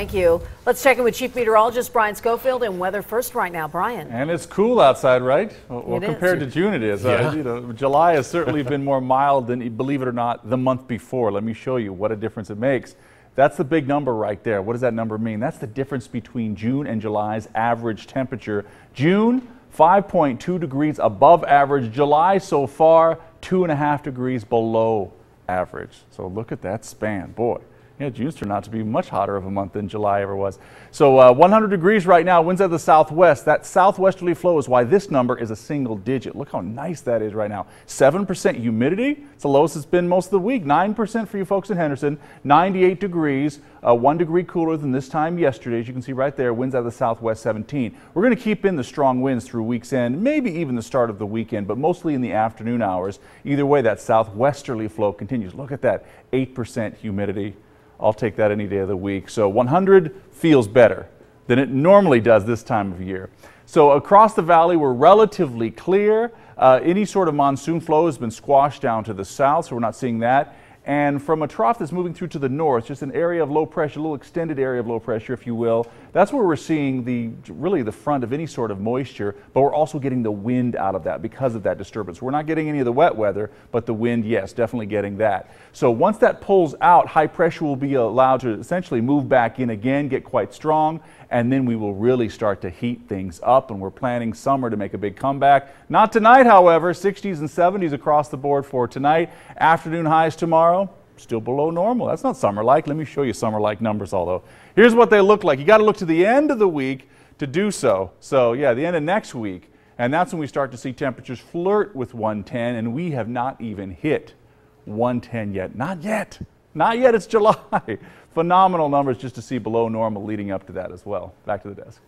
Thank you. Let's check in with Chief Meteorologist Bryan Scofield and weather first right now. Bryan. And it's cool outside, right? Well, It compared is. to June, it is. Yeah. July has certainly been more mild than, believe it or not, the month before. Let me show you what a difference it makes. That's the big number right there. What does that number mean? That's the difference between June and July's average temperature. June, 5.2 degrees above average. July so far, 2.5 degrees below average. So look at that span, boy. Yeah, June's turned out to be much hotter of a month than July ever was. So 100 degrees right now, winds out of the southwest. That southwesterly flow is why this number is a single digit. Look how nice that is right now. 7% humidity. It's the lowest it's been most of the week. 9% for you folks in Henderson. 98 degrees, 1 degree cooler than this time yesterday. As you can see right there, winds out of the southwest 17. We're going to keep in the strong winds through week's end, maybe even the start of the weekend, but mostly in the afternoon hours. Either way, that southwesterly flow continues. Look at that, 8% humidity. I'll take that any day of the week. So 100 feels better than it normally does this time of year. So across the valley, we're relatively clear. Any sort of monsoon flow has been squashed down to the south, so we're not seeing that. And from a trough that's moving through to the north, just an area of low pressure, a little extended area of low pressure, if you will, that's where we're seeing really the front of any sort of moisture, but we're also getting the wind out of that because of that disturbance. We're not getting any of the wet weather, but the wind, yes, definitely getting that. So once that pulls out, high pressure will be allowed to essentially move back in again, get quite strong, and then we will really start to heat things up, and we're planning summer to make a big comeback. Not tonight, however. 60s and 70s across the board for tonight. Afternoon highs tomorrow, still below normal. That's not summer-like. Let me show you summer-like numbers, although. Here's what they look like. You got to look to the end of the week to do so. So, yeah, the end of next week, and that's when we start to see temperatures flirt with 110, and we have not even hit 110 yet. Not yet. Not yet. It's July. Phenomenal numbers just to see below normal leading up to that as well. Back to the desk.